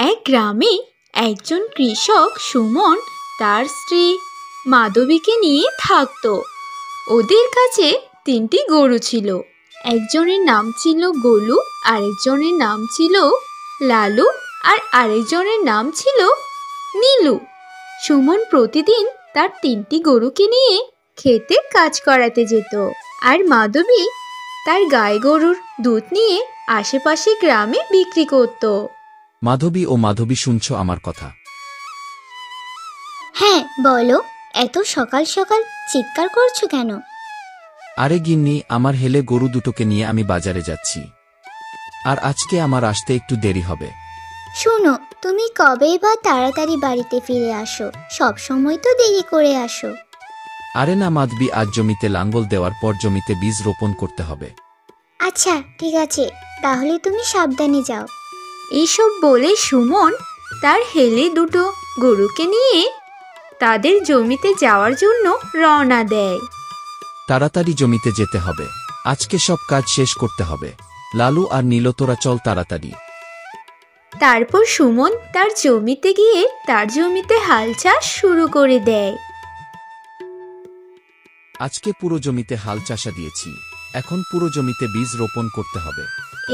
এক গ্রামে একজন কৃষক সুমন তার স্ত্রী মাধবীকে নিয়ে থাকত। ওদের কাছে 3টি গরু ছিল। একজনের নাম ছিল গোলু, আরেকজনের নাম ছিল লালু, আর আরেকজনের নাম ছিল নীলু। সুমন প্রতিদিন তার 3টি গরুকে নিয়ে খেতে কাজ করাতে যেত, আর মাধবী তার গাই গরুর দুধ নিয়ে আশেপাশে গ্রামে বিক্রি করত। মাধবী, শুনছো আমার কথা? হ্যাঁ বলো, এত সকাল সকাল চিৎকার করছো কেন? আরে গিন্নি, আমার হেলে গরু দুটোকে নিয়ে আমি বাজারে যাচ্ছি, আর আজকে আমার আসতে একটু দেরি হবে। শোনো, তুমি কবেই বা তাড়াতাড়ি বাড়িতে ফিরে আসো? সব সময় তো দেরি করে আসো। আরে না মাধবী, আজ জমিতে লাঙ্গল দেওয়ার পর জমিতে বীজ রোপণ করতে হবে। আচ্ছা ঠিক আছে, তাহলে তুমি সাবধানে যাও। এইসব বলে সুমন তার হেলে দুটো গরুকে নিয়ে তাদের জমিতে যাওয়ার জন্য রওনা দেয়। তাড়াতাড়ি জমিতে যেতে হবে, আজকে সব কাজ শেষ করতে হবে। লালু আর নীল, তোরা চল তাড়াতাড়ি। তারপর সুমন তার জমিতে গিয়ে তার জমিতে হাল চাষ শুরু করে দেয়। আজকে পুরো জমিতে হাল চাষা দিয়েছি, এখন পুরো জমিতে বীজ রোপণ করতে হবে।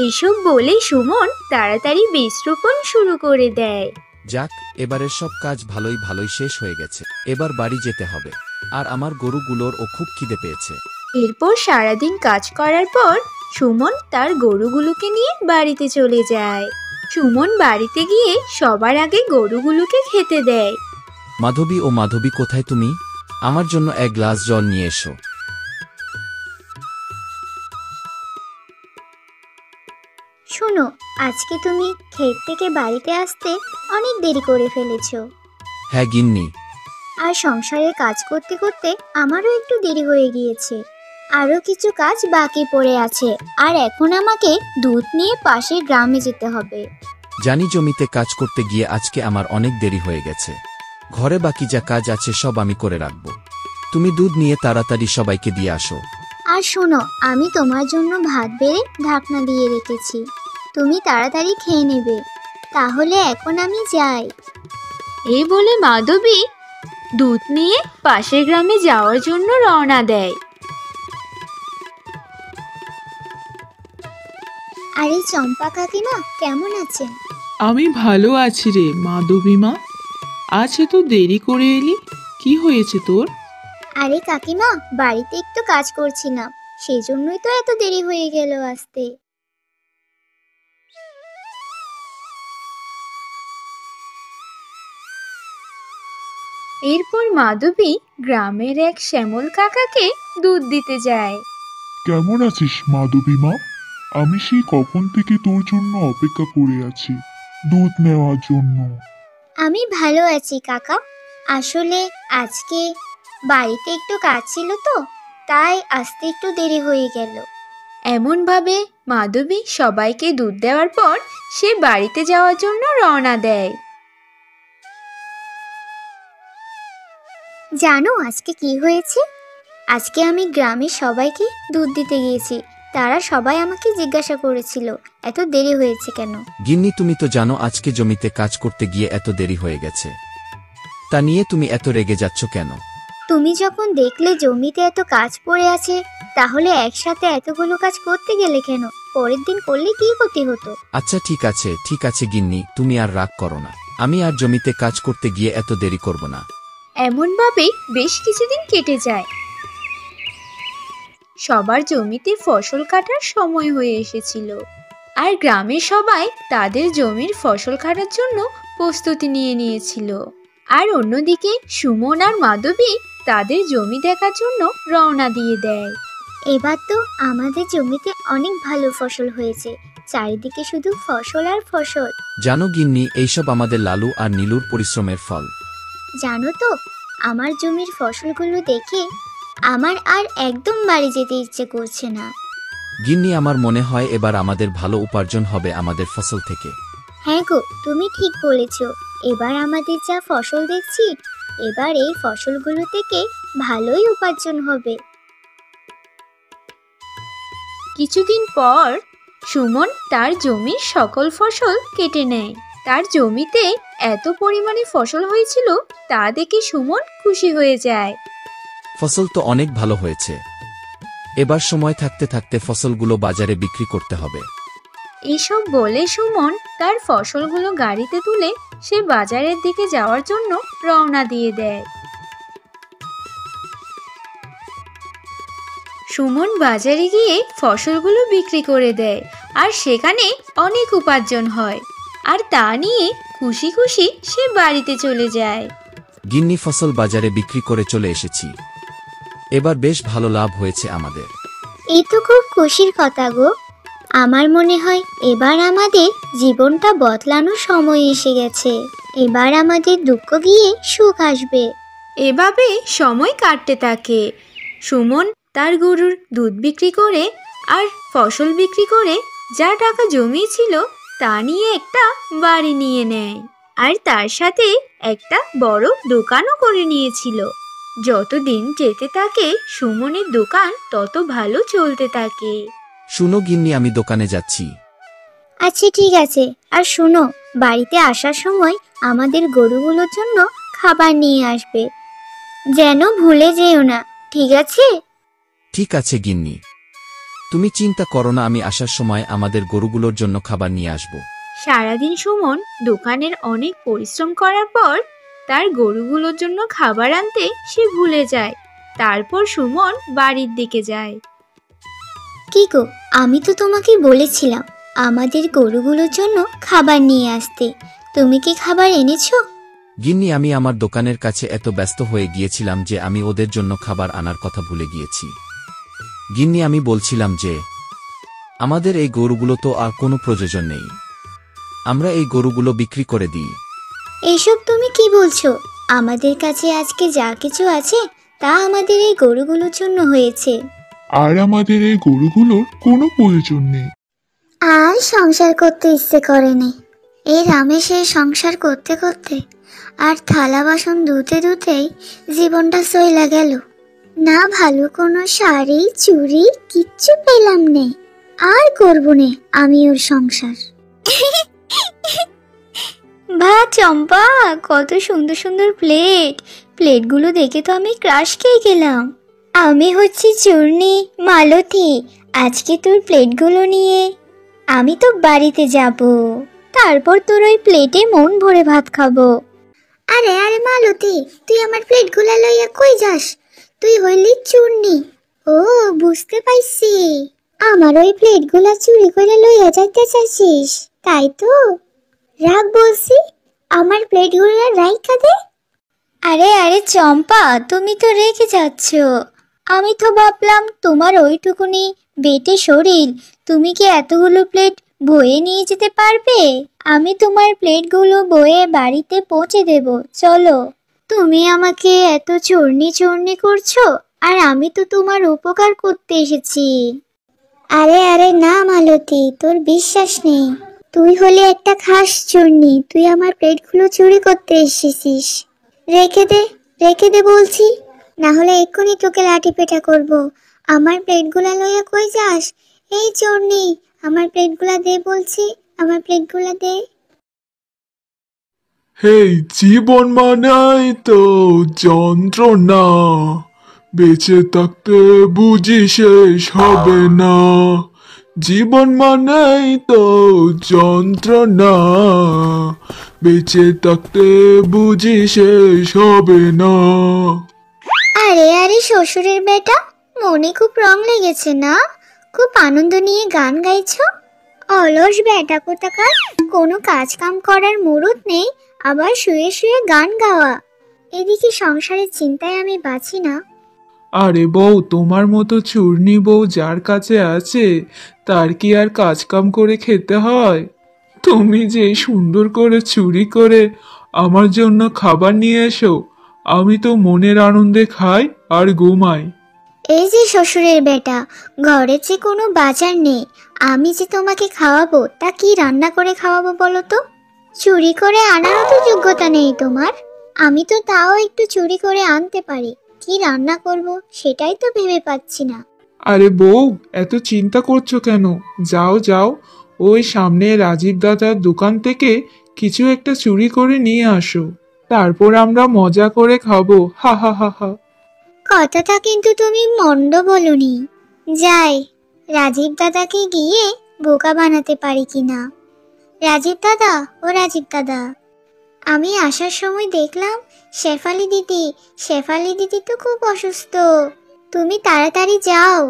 এইসব বলে সুমন তাড়াতাড়ি বীজ রোপণ শুরু করে দেয়। যাক, এবারের সব কাজ ভালোই শেষ হয়ে গেছে, এবার বাড়ি যেতে হবে। আর আমার গরুগুলোর ও খুব খিদে পেয়েছে। এরপর সারাদিন কাজ করার পর সুমন তার গরুগুলোকে নিয়ে বাড়িতে চলে যায়। সুমন বাড়িতে গিয়ে সবার আগে গরুগুলোকে খেতে দেয়। মাধবী, কোথায় তুমি? আমার জন্য এক গ্লাস জল নিয়ে এসো। শোনো, আজকে তুমি ক্ষেত থেকে বাড়িতে আসতে অনেক দেরি করে ফেলেছো। হ্যাঁ গিন্নি। আর সংসারের কাজ করতে করতে আমারও একটু দেরি হয়ে গিয়েছে। আরও কিছু কাজ বাকি পড়ে আছে, আর এখন আমাকে দুধ নিয়ে পাশের গ্রামে যেতে হবে। জানি, জমিতে কাজ করতে গিয়ে আজকে আমার অনেক দেরি হয়ে গেছে। ঘরে বাকি যা কাজ আছে সব আমি করে রাখব। তুমি দুধ নিয়ে তাড়াতাড়ি সবাইকে দিয়ে আসো। আর শোনো, আমি তোমার জন্য ভাত বেড়ে ঢাকনা দিয়ে রেখেছি, তুমি তাড়াতাড়ি খেয়ে নেবে। তাহলে এখন আমি যাই। এই বলে মাধবী দুধ নিয়ে পাশের গ্রামে যাওয়ার জন্য রওনা দেয়। আরে চম্পা কাকিমা, কেমন আছেন? আমি ভালো আছি রে মাধবী মা। আজ এত দেরি করে এলি, কি হয়েছে তোর? আরে কাকিমা, বাড়িতে একটু কাজ করছিলাম, সেই জন্যই তো এত দেরি হয়ে গেল আসতে। এরপর মাধবী গ্রামের এক শ্যামল কাকাকে দুধ দিতে যায়। কেমন আছিস মাধবী মা? আমি সেই কখন থেকে তোর জন্য অপেক্ষা করে আছি দুধ নেওয়ার জন্য। আমি ভালো আছি কাকা। আসলে আজকে বাড়িতে একটু কাজ ছিল তো, তাই আসতে একটু দেরি হয়ে গেল। এমনভাবে মাধবী সবাইকে দুধ দেওয়ার পর সে বাড়িতে যাওয়ার জন্য রওনা দেয়। জানো আজকে কি হয়েছে? আজকে আমি গ্রামের সবাইকে দুধ দিতে গিয়েছি, তারা সবাই আমাকে জিজ্ঞাসা করেছিল এত দেরি হয়েছে কেন। গিন্নি, তুমি তো জানো আজকে জমিতে কাজ করতে গিয়ে এত দেরি হয়ে গেছে, তা নিয়ে তুমি এত রেগে যাচ্ছ কেন? তুমি যখন দেখলে জমিতে এত কাজ পড়ে আছে, তাহলে একসাথে এতগুলো কাজ করতে গেলে কেন? পরের দিন করলে কি ক্ষতি হতো? আচ্ছা ঠিক আছে গিন্নি, তুমি আর রাগ করো না। আমি আর জমিতে কাজ করতে গিয়ে এত দেরি করব না। এমনভাবে বেশ কিছুদিন কেটে যায়। সবার জমিতে ফসল কাটার সময় হয়ে এসেছিল, আর গ্রামের সবাই তাদের জমির ফসল কাটার জন্য প্রস্তুতি নিয়ে নিয়েছিল। আর অন্যদিকে সুমন আর মাধবী তাদের জমি দেখার জন্য রওনা দিয়ে দেয়। এবার তো আমাদের জমিতে অনেক ভালো ফসল হয়েছে, চারিদিকে শুধু ফসল আর ফসল। জানো গিন্নি, এইসব আমাদের লালু আর নীলুর পরিশ্রমের ফল। জানো তো, আমার জমির ফসলগুলো দেখে আমার আর একদম বাড়ি যেতে ইচ্ছে করছে না। গিন্নি, আমার মনে হয় এবার আমাদের ভালো উপার্জন হবে আমাদের ফসল থেকে। হ্যাঁ গো, তুমি ঠিক বলেছ। এবার আমাদের যা ফসল দেখছি, এবার এই ফসলগুলো থেকে ভালোই উপার্জন হবে। কিছুদিন পর সুমন তার জমির সকল ফসল কেটে নেয়। তার জমিতে এত পরিমাণে ফসল হয়েছিল তা দেখে সুমন খুশি হয়ে যায়। ফসল তো অনেক ভালো হয়েছে, এবার সময় থাকতে থাকতে ফসলগুলো বাজারে বিক্রি করতে হবে। এসব বলে সুমন তার ফসলগুলো গাড়িতে তুলে সে বাজারের দিকে যাওয়ার জন্য রওনা দিয়ে দেয়। সুমন বাজারে গিয়ে ফসলগুলো বিক্রি করে দেয় আর সেখানে অনেক উপার্জন হয়, আর তা নিয়ে খুশি খুশি সে বাড়িতে চলে যায়। গিন্নি, ফসল বাজারে বিক্রি করে চলে এসেছি, এবার বেশ ভালো লাভ হয়েছে আমাদের। এই তো খুব খুশির কথা গো। আমার মনে হয় এবার আমাদের জীবনটা বদলানোর সময় এসে গেছে। এবার আমাদের দুঃখ গিয়ে সুখ আসবে। এভাবে সময় কাটতে থাকে। সুমন তার গরুর দুধ বিক্রি করে আর ফসল বিক্রি করে যা টাকা জমিয়েছিল তা নিয়ে একটা বাড়ি নিয়ে নেয়, আর তার সাথে একটা বড় দোকানও করে নিয়েছিল। যত দিন যেতে থাকে সুমনের দোকান তত ভালো চলতে থাকে। শুনো গিন্নি, আমি দোকানে যাচ্ছি। আচ্ছা ঠিক আছে, আর শোনো, বাড়িতে আসার সময় আমাদের গরুগুলোর জন্য খাবার নিয়ে আসবে, যেন ভুলে যেও না, ঠিক আছে? ঠিক আছে গিন্নি, তুমি চিন্তা করো না, আমি আসার সময় আমাদের গরুগুলোর জন্য খাবার নিয়ে আসব। সারাদিন সুমন দোকানের অনেক পরিশ্রম করার পর তার গরুগুলোর জন্য খাবার আনতে সে ভুলে যায়। তারপর সুমন বাড়ির দিকে যায়। কি গো, আমি তো তোমাকে বলেছিলাম আমাদের গরুগুলোর জন্য খাবার নিয়ে আসতে। তুমি কি খাবার এনেছো? গিন্নি, আমি আমার দোকানের কাছে এত ব্যস্ত হয়ে গিয়েছিলাম যে আমি ওদের জন্য খাবার আনার কথা ভুলে গিয়েছি। গিন্নি, আমি বলছিলাম যে আমাদের এই গরুগুলো তো আর কোনো প্রয়োজন নেই, আমরা এই গরুগুলো বিক্রি করে দিই। এইসব তুমি কি বলছো? আমাদের কাছে আজকে যা কিছু আছে তা আমাদের এই গরুগুলোর জন্য হয়েছে। আর আমাদের এই গরুগুলোর কোনো প্রয়োজন নেই। আর সংসার করতে ইচ্ছে করেনি। এই রামেশে সংসার করতে করতে আর থালা বাসন ধুতে ধুতেই জীবনটা চইলা গেল। না ভালো কোনো শাড়ি চুড়ি কিচ্ছু পেলাম নে। আর করবো নে আমি ওর সংসার। বা চম্পা, কত সুন্দর সুন্দর প্লেটগুলো দেখে তো আমি ক্রাশ খেয়ে গেলাম। আমি হচ্ছি চূর্ণী মালতী। আজকে তোর প্লেটগুলো নিয়ে আমি তো বাড়িতে যাব, তারপর তোর ওই প্লেটে মন ভরে ভাত খাবো। আরে আরে মালতী, তুই আমার প্লেটগুলা লইয়া কই যাস? তুই হইলি চূর্ণী। ও, বুঝতে পাইছি, আমার ওই প্লেটগুলা চুরি করে লইয়া যাইতে চাইছিস, তাই তো? রাখ বলছি, আমার প্লেটগুলা রাইখা দে। আরে আরে চম্পা, তুমি তো রেখে যাচ্ছ। আমি তো ভাবলাম তোমার ওইটুকুনি বেটে শরীর, তুমি কি এতগুলো প্লেট বয়ে নিয়ে যেতে পারবে? আমি তোমার প্লেটগুলো বয়ে বাড়িতে পৌঁছে দেব, চলো। তুমি আমাকে এত চূর্ণী চূর্ণী করছো, আর আমি তো তোমার উপকার করতে এসেছি। আরে আরে না মালতী, তোর বিশ্বাস নেই। তুই হলে একটা খাস চূর্ণী, তুই আমার প্লেটগুলো চুরি করতে এসেছিস। রেখে দে বলছি, না হলে এক্ষুনি তোকে লাঠি পেটা করবো। আমার প্লেটগুলা লইয়া কই যাস? এই চূর্ণী, আমার প্লেটগুলা দে বলছি, আমার প্লেটগুলা দে। হেই, জীবন মানাই তো যন্ত্রণা, বেঁচে থাকতে বুঝি শেষ হবে না। জীবন মানেই তো যন্ত্রণা, বেঁচে থাকতে বুঝি শেষ হবে না। আরে আরে শ্বশুরের বেটা, মনে খুব রং লেগেছে না? খুব আনন্দ নিয়ে গান গাইছো? অলস বেটা কোথাকার, কোনো কাজ কাম করার মুরুদ নেই, আবার শুয়ে শুয়ে গান গাওয়া। এদিকে সংসারের চিন্তায় আমি বাঁচি না। আরে বউ, তোমার মতো চূর্ণী বউ যার কাছে আছে তার কি আর কাজকাম করে খেতে হয়? তুমি যে সুন্দর করে চুরি করে আমার জন্য খাবার নিয়ে এসো, আমি তো মনের আনন্দে খাই আর ঘুমাই। এই যে শ্বশুরের বেটা, ঘরে যে কোনো বাজার নেই, আমি যে তোমাকে খাওয়াবো, তা কি রান্না করে খাওয়াবো বলো তো? চুরি করে আনারও তো যোগ্যতা নেই তোমার। আমি তো তাও একটু চুরি করে আনতে পারি, কি রান্না করব সেটাই তো ভেবে পাচ্ছি না। আরে বউ, এত চিন্তা করছো কেন? যাও যাও, ওই সামনে রাজীব দাদার দোকান থেকে কিছু একটা চুরি করে নিয়ে আসো, তারপর আমরা মজা করে খাবো, হা হা হা হা। কথাটা কিন্তু তুমি মন্দ বলনি। যাই, রাজীব দাদাকে গিয়ে বোকা বানাতে পারি কিনা। রাজীব দাদা, ও রাজীব দাদা, আমি আসার সময় দেখলাম শেফালি দিদি তো খুব অসুস্থ। তুমি তাড়াতাড়ি যাও,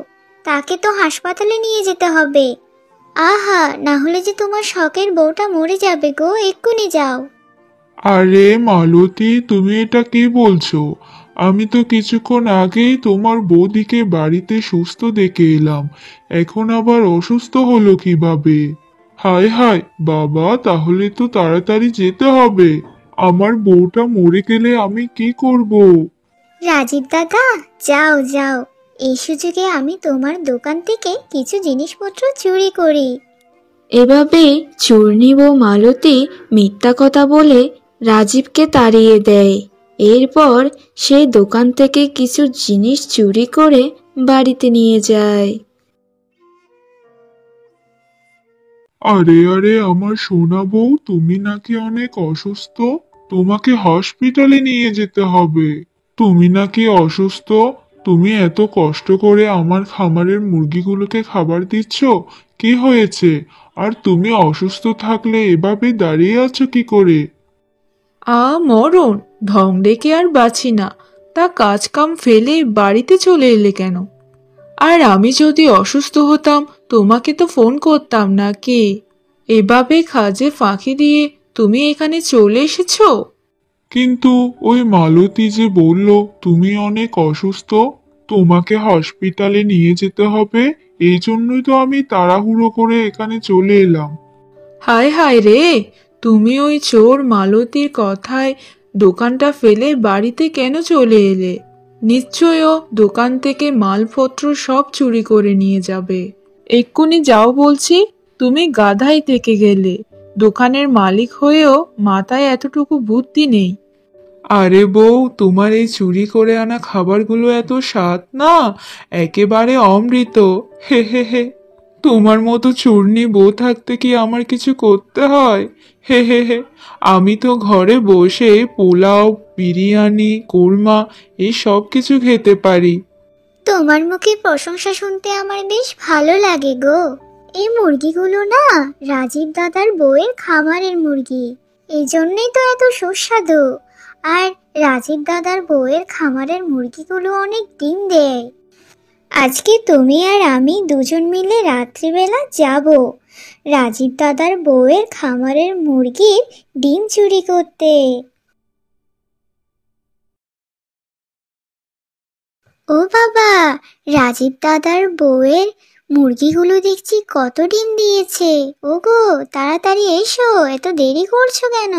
তাকে তো হাসপাতালে নিয়ে যেতে হবে। আহা, না হলে যে তোমার শখের বউটা মরে যাবে গো, এক্ষুনি যাও। আরে মালতী, তুমি এটা কি বলছো? আমি তো কিছুক্ষণ আগেই তোমার বৌদিকে বাড়িতে সুস্থ দেখে এলাম, এখন আবার অসুস্থ হলো কিভাবে? হায় হায় বাবা, তাহলে তো তাড়াতাড়ি যেতে হবে। আমার বউটা মরে গেলে আমি কি করব? রাজীব দাদা, যাও যাও, এই সুযোগে আমি তোমার দোকান থেকে কিছু জিনিসপত্র চুরি করি। এভাবে চূর্ণী ও মালতী মিথ্যা কথা বলে রাজীবকে তাড়িয়ে দেয়। এরপর সে দোকান থেকে কিছু জিনিস চুরি করে বাড়িতে নিয়ে যায়। আরে আরে, আমার সোনা বউ, তুমি নাকি অনেক অসুস্থ, তোমাকে হসপিটালে নিয়ে যেতে হবে। তুমি নাকি অসুস্থ, তুমি এত কষ্ট করে আমার খামারের মুরগিগুলোকে খাবার দিচ্ছ, কি হয়েছে? আর তুমি অসুস্থ থাকলে এভাবে দাঁড়িয়ে আছো কি করে? মরণ, ঢং ডেকে আর বাঁচি না, তা কাজ কাম ফেলে বাড়িতে চলে এলে কেন? আর আমি যদি অসুস্থ হতাম তোমাকে তো ফোন করতাম নাকি? এভাবে কাজে ফাঁকি দিয়ে তুমি এখানে চলে এসেছো? কিন্তু ওই মালতী যে বলল তুমি অনেক অসুস্থ, তোমাকে হসপিটালে নিয়ে যেতে হবে, এই জন্যই তো আমি তাড়াহুড়ো করে এখানে চলে এলাম। হায় হায় রে, তুমি ওই চোর মালতীর কথায় দোকানটা ফেলে বাড়িতে কেন চলে এলে? নিশ্চয়ই ও দোকান থেকে মালপত্র সব চুরি করে নিয়ে যাবে। এক্ষুনি যাও বলছি, তুমি গাধাই থেকে গেলে, দোকানের মালিক হয়েও মাথায় এতটুকু বুদ্ধি নেই। আরে বউ, তোমার এই চুরি করে আনা খাবারগুলো এত স্বাদ না, একেবারে অমৃত, হে হে হে। তোমার মতো চূর্ণী বউ থাকতে কি আমার কিছু করতে হয়? হে হে হে। আমি তো ঘরে বসে পোলাও, বিরিয়ানি, কোরমা এই সব কিছু খেতে পারি। তোমার মুখে প্রশংসা শুনতে আমার বেশ ভালো লাগে গো। এই মুরগিগুলো না রাজীব দাদার বউয়ের খামারের মুরগি, এই জন্যই তো এত সুস্বাদু। আর রাজীব দাদার বউয়ের খামারের মুরগিগুলো অনেক ডিম দেয়। আজকে তুমি আর আমি দুজন মিলে রাত্রিবেলা যাব রাজীব দাদার বউয়ের খামারের মুরগির ডিম চুরি করতে। ও বাবা, রাজীব দাদার বউয়ের মুরগিগুলো দেখছি কত ডিম দিয়েছে। ওগো, তাড়াতাড়ি এসো, এত দেরি করছো কেন?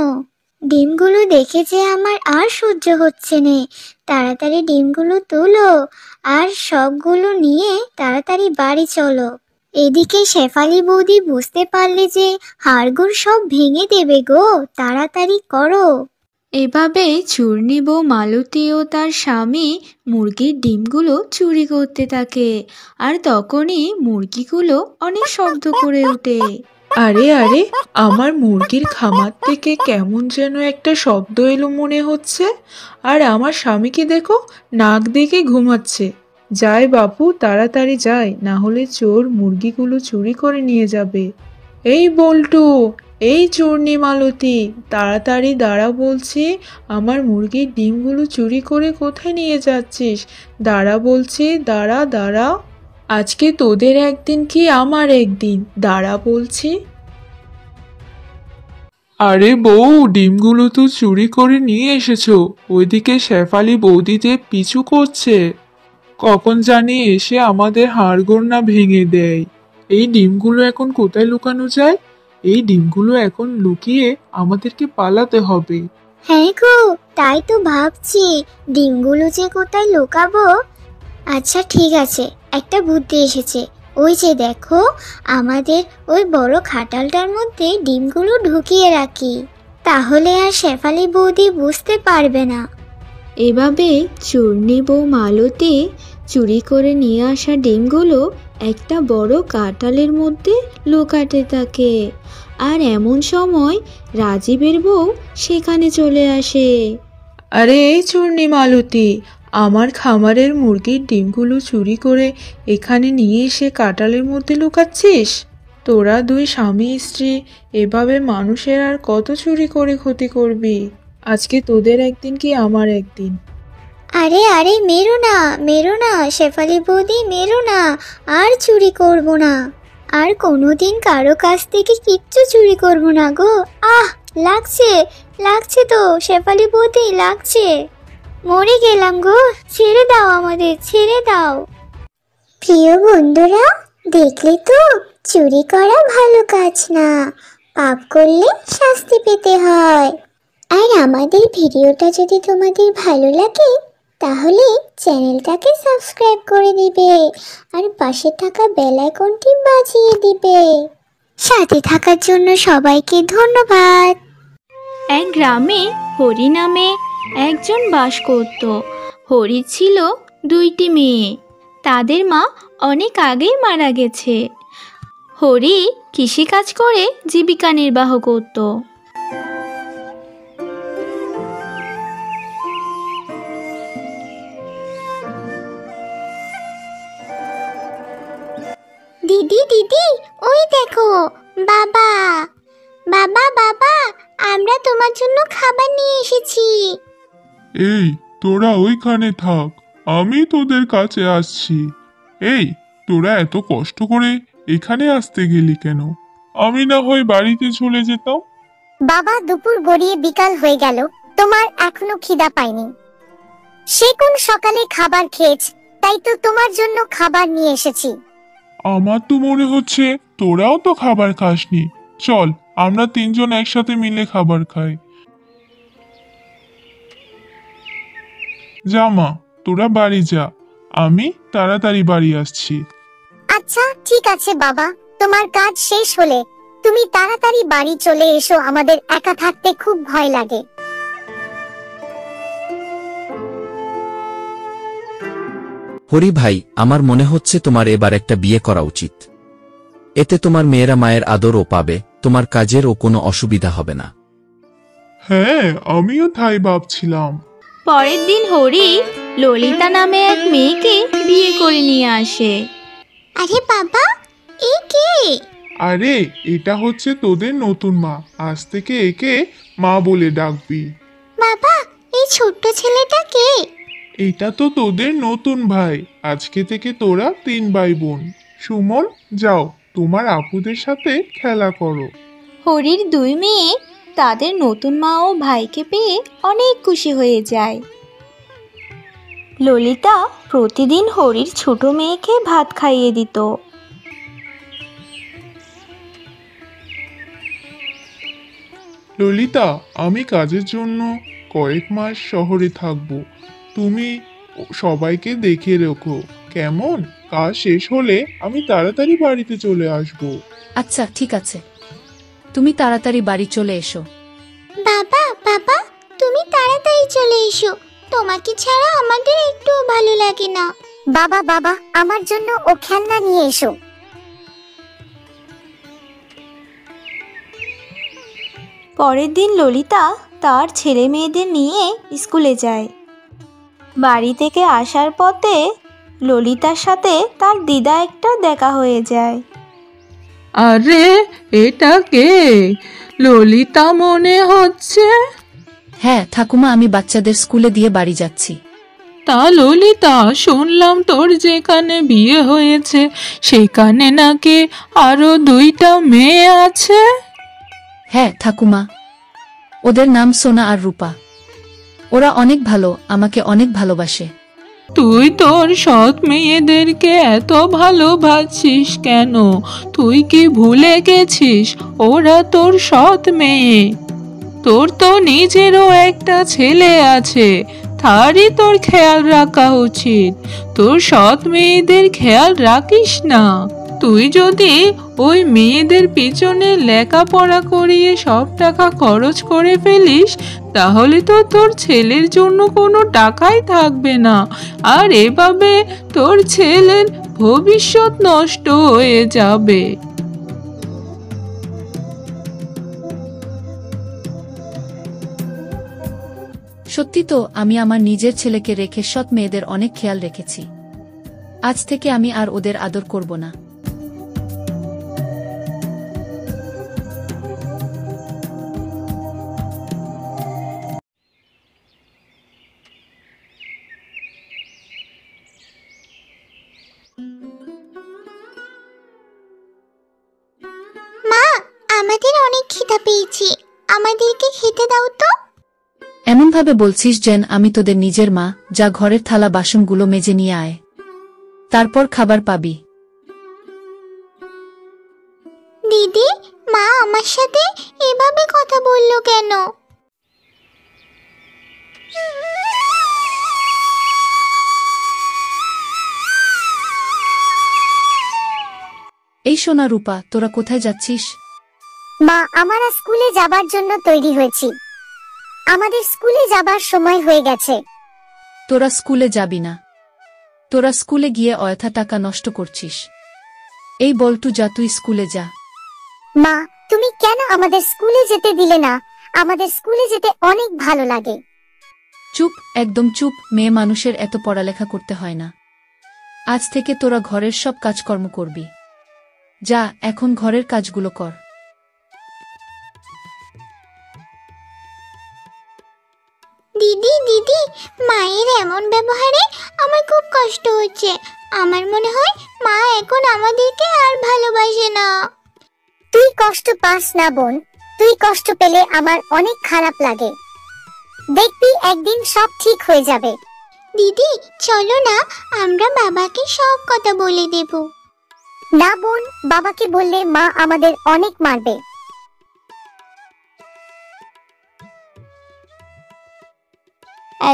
ডিমগুলো দেখে যে আমার আর সহ্য হচ্ছে না, তাড়াতাড়ি ডিমগুলো তুলো আর সবগুলো নিয়ে তাড়াতাড়ি বাড়ি চলো। এদিকে শেফালি বৌদি বুঝতে পারলে যে হাড়গোড় সব ভেঙে দেবে গো, তাড়াতাড়ি করো। এভাবে চূর্ণী বউ মালতী ও তার স্বামী মুরগির ডিমগুলো চুরি করতে থাকে। আর তখনই মুরগিগুলো অনেক শব্দ করে ওঠে। আরে আরে, আমার মুরগির খামার থেকে কেমন যেন একটা শব্দ এলো মনে হচ্ছে। আর আমার স্বামীকে দেখো, নাক ডেকে ঘুমাচ্ছে। যাই বাপু, তাড়াতাড়ি যাই, না হলে চোর মুরগিগুলো চুরি করে নিয়ে যাবে। এই বল্টু, এই চূর্ণী মালতী, তাড়াতাড়ি দাঁড়া বলছি, আমার মুরগির ডিমগুলো চুরি করে কোথায় নিয়ে যাচ্ছিস? দাঁড়া বলছি, দাঁড়া দাঁড়া, আজকে তোদের একদিন কি আমার একদিন, দাঁড়া বলছি। আরে বউ, ডিমগুলো তো চুরি করে নিয়ে এসেছো, ওইদিকে শেফালি বৌদি যে পিছু করছে, কখন জানি এসে আমাদের হাড়গোড় না ভেঙে দেয়। এই ডিমগুলো এখন কোথায় লুকানো যায়? এই ডিমগুলো এখন লুকিয়ে আমাদেরকে পালাতে হবে। হ্যাঁ গো, তাই তো ভাবছি ডিমগুলো যে কোথায় লুকাবো। আচ্ছা ঠিক আছে, একটা বুদ্ধি এসেছে। ওই যে দেখো, আমাদের ওই বড় খাটালটার মধ্যে ডিমগুলো ঢুকিয়ে রাখি, তাহলে আর শেফালি বৌদি বুঝতে পারবে না। এভাবে চূর্ণী বউ মালতী চুরি করে নিয়ে আসা ডিমগুলো একটা বড় কাঁঠালের মধ্যে লুকাতে থাকে। আর এমন সময় রাজীবের বউ সেখানে চলে আসে। আরে এই চূর্ণী মালতী, আমার খামারের মুরগির ডিমগুলো চুরি করে এখানে নিয়ে এসে কাঁঠালের মধ্যে লুকাচ্ছিস? তোরা দুই স্বামী স্ত্রী এভাবে মানুষের আর কত চুরি করে ক্ষতি করবি? আজকে তোদের একদিন কি আমার একদিন। আরে আরে মেরো না শেফালি বৌদি, মেরো না, আর চুরি করব না, আর কোনোদিন কারো কাছ থেকে কিচ্ছু চুরি করব না গো। আহ, লাগছে তো শেফালি বৌদি, লাগছে। মরে গেলাম গো, ছেড়ে দাও আমাদের, ছেড়ে দাও। প্রিয় বন্ধুরা, দেখলে তো চুরি করা ভালো কাজ না, পাপ করলে শাস্তি পেতে হয়। আর আমাদের ভিডিওটা যদি তোমাদের ভালো লাগে তাহলে চ্যানেলটাকে সাবস্ক্রাইব করে দিবে আর পাশে থাকা বেল আইকনটি বাজিয়ে দিবে। সাথে থাকার জন্য সবাইকে ধন্যবাদ। এক গ্রামে হরি নামে একজন বাস করত। হরির ছিল 2টি মেয়ে। তাদের মা অনেক আগেই মারা গেছে। হরি কৃষিকাজ করে জীবিকা নির্বাহ করত। দিদি, ওই দেখো, বাবা বাবা বাবা, আমরা তোমার জন্য খাবার নিয়ে এসেছি। এই, তোরা ওইখানে থাক, আমি তোদের কাছে আসছি। এই, তোরা এত কষ্ট করে এখানে আসতে গেলি কেন? আমি না হয় বাড়িতে চলে যেতাম। বাবা, দুপুর গড়িয়ে বিকাল হয়ে গেল, তোমার এখনো খিদা পায়নি। সে কোন সকালে খাবার খেয়েছ, তাই তো তোমার জন্য খাবার নিয়ে এসেছি। আমার তো মনে হচ্ছে তোরাও তো খাবার খাসনি। চল, আমরা 3 জন একসাথে মিলে খাবার খাই। যা মা, তোরা বাড়ি যা, আমি তাড়াতাড়ি বাড়ি আসছি। আচ্ছা ঠিক আছে বাবা, তোমার কাজ শেষ হলে তুমি তাড়াতাড়ি বাড়ি চলে এসো, আমাদের একা থাকতে খুব ভয় লাগে। হরি ভাই, আমার মনে হচ্ছে তোমার এবার একটা বিয়ে করা উচিত। এতে তোমার মেয়েরা মায়ের আদরও পাবে, তোমার কাজেরও কোনো অসুবিধা হবে না। হ্যাঁ, আমিও তাই ভাবছিলাম। পরের দিন হরি ললিতা নামে এক মেয়েকে বিয়ে করে নিয়ে আসে। আরে বাবা, এই কে? আরে, এটা হচ্ছে তোদের নতুন মা, আজ থেকে একে মা বলে ডাকবি। বাবা, এই ছোট্ট ছেলেটা কে? এটা তো তোদের নতুন ভাই, আজকে থেকে তোরা 3 ভাই বোন। সুমন, যাও তোমার আপুদের সাথে খেলা করো। হরির 2 মেয়ে তাদের নতুন মা ও ভাইকে পেয়ে অনেক খুশি হয়ে যায়। ললিতা প্রতিদিন হরির ছোট মেয়েকে ভাত খাইয়ে দিত। ললিতা, আমি কাজের জন্য কয়েক মাস শহরে থাকবো, তুমি সবাইকে দেখে রেখো কেমন? কাজ শেষ হলে আমি তাড়াতাড়ি বাড়িতে চলে আসবো। আচ্ছা ঠিক আছে, তুমি তাড়াতাড়ি বাড়ি চলে এসো। বাবা, তুমি তাড়াতাড়ি চলে এসো, তোমাকে ছাড়া আমাদের একটু ভালো লাগে না। বাবা, আমার জন্য ও খেলনা নিয়ে এসো। পরের দিন ললিতা তার ছেলে মেয়েদের নিয়ে স্কুলে যায়। বাড়ি থেকে আসার পথে ললিতার সাথে তার দিদা একটা দেখা হয়ে যায়। আরে এটা কে? ললিতা মনে হচ্ছে। হ্যাঁ ঠাকুমা, আমি বাচ্চাদের স্কুলে দিয়ে বাড়ি যাচ্ছি। তা ললিতা, শুনলাম তোর যেখানে বিয়ে হয়েছে সেখানে নাকি আরো 2টা মেয়ে আছে। হ্যাঁ ঠাকুমা, ওদের নাম সোনা আর রূপা। ওরা অনেক ভালো, আমাকে অনেক ভালোবাসে। তুই তোর সৎ মেয়েদেরকে এত ভালোবাসিস কেন? তুই কি ভুলে গেছিস ওরা তোর সৎ মেয়ে? তোর তো নিজেরও একটা ছেলে আছে, তারই তোর খেয়াল রাখা উচিত। তোর সৎ মেয়েদের খেয়াল রাখিস না? তুই যদি ওই মেয়েদের পিছনে লেখাপড়া করিয়ে সব টাকা খরচ করে ফেলিস তাহলে তো তোর ছেলের জন্য কোনো টাকাই থাকবে না, আর এভাবে তোর ছেলের ভবিষ্যৎ নষ্ট হয়ে যাবে। সত্যি তো, আমি আমার নিজের ছেলেকে রেখে সৎ মেয়েদের অনেক খেয়াল রেখেছি। আজ থেকে আমি আর ওদের আদর করব না। মা, আমাদের অনেক খিদা পেয়েছে, আমাদেরকে খেতে দাও তো। এমনভাবে বলছিস যেন আমি তোদের নিজের মা। যা, ঘরের থালা বাসনগুলো মেজে নিয়ে আয়, তারপর খাবার পাবি। দিদি, মা আমার সাথে এভাবে কথা বললো কেন? এই সোনা রূপা, তোরা কোথায় যাচ্ছিস? মা, আমরা স্কুলে যাবার জন্য তৈরি হয়েছি। আমাদের স্কুলে যাবার সময় হয়ে গেছে। তোরা স্কুলে যাবি না। তোরা স্কুলে গিয়ে অযথা টাকা নষ্ট করছিস। এই বল্টু, যা, তুই স্কুলে যা। মা, তুমি কেন আমাদের স্কুলে যেতে দিলে না? আমাদের স্কুলে যেতে অনেক ভালো লাগে। চুপ, একদম চুপ। মেয়ে মানুষের এত পড়ালেখা করতে হয় না। আজ থেকে তোরা ঘরের সব কাজকর্ম করবি। যা, এখন ঘরের কাজগুলো কর। দিদি দিদি, মায়ের এমন ব্যবহারে আমার খুব কষ্ট হচ্ছে। আমার মনে হয় মা এখন আমাদেরকে আর ভালোবাসে না। তুই কষ্ট পাস না বোন, তুই কষ্ট পেলে আমার অনেক খারাপ লাগে। দেখবি একদিন সব ঠিক হয়ে যাবে। দিদি চলো না, আমরা বাবাকে সব কথা বলে দেব। না বোন, বাবাকে বললে মা আমাদের অনেক মারবে।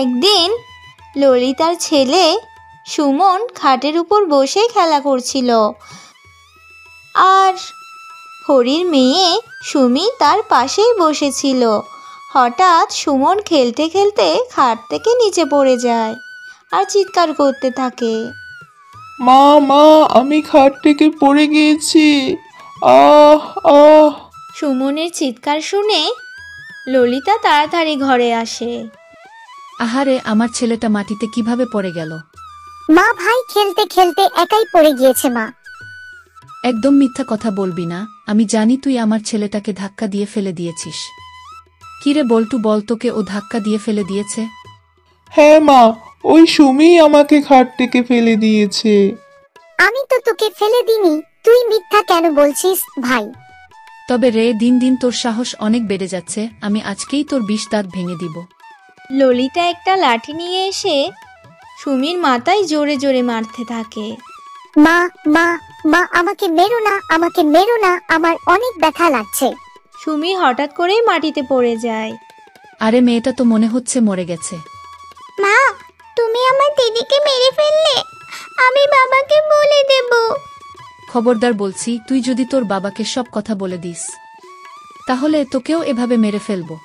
একদিন ললিতার ছেলে সুমন খাটের উপর বসে খেলা করছিল, আর হরির মেয়ে সুমি তার পাশেই বসেছিল। হঠাৎ সুমন খেলতে খেলতে খাট থেকে নিচে পড়ে যায় আর চিৎকার করতে থাকে। মা, মা, আমি খাট থেকে পড়ে গিয়েছি। আহ আহ সুমনের চিৎকার শুনে ললিতা তাড়াতাড়ি ঘরে আসে। আহারে, আমার ছেলেটা মাটিতে কিভাবে পড়ে গেল? মা, ভাই খেলতে খেলতে একাই পড়ে গিয়েছে। মা, একদম মিথ্যা কথা বলবি না। আমি জানি তুই আমার ছেলেটাকে ধাক্কা দিয়ে ফেলে দিয়েছিস। কিরে বল্টু, বল, তোকে ও ধাক্কা দিয়ে ফেলে দিয়েছে? হ্যাঁ মা, ওই সুমি আমাকে খাট থেকে ফেলে দিয়েছে। আমি তো তোকে ফেলে দিইনি। তুই মিথ্যা কেন বলছিস ভাই? তবে রে, দিন দিন তোর সাহস অনেক বেড়ে যাচ্ছে। আমি আজকেই তোর 20 দাঁত ভেঙে দিব। ললিতা একটা লাঠি নিয়ে এসে সুমির মাথায় জোরে জোরে মারতে থাকে। মা মা মা, আমাকে মেরো না, আমাকে মেরো না, আমার অনেক ব্যথা লাগছে। সুমি হঠাৎ করেই মাটিতে পড়ে যায়। আরে, মেয়েটা তো মনে হচ্ছে মরে গেছে। মা, তুমি আমার দিদিকে মেরে ফেললে। আমি বাবাকে বলে দেব। খবরদার বলছি, তুই যদি তোর বাবাকে সব কথা বলে দিস, তাহলে তোকেও এভাবে মেরে ফেলবো।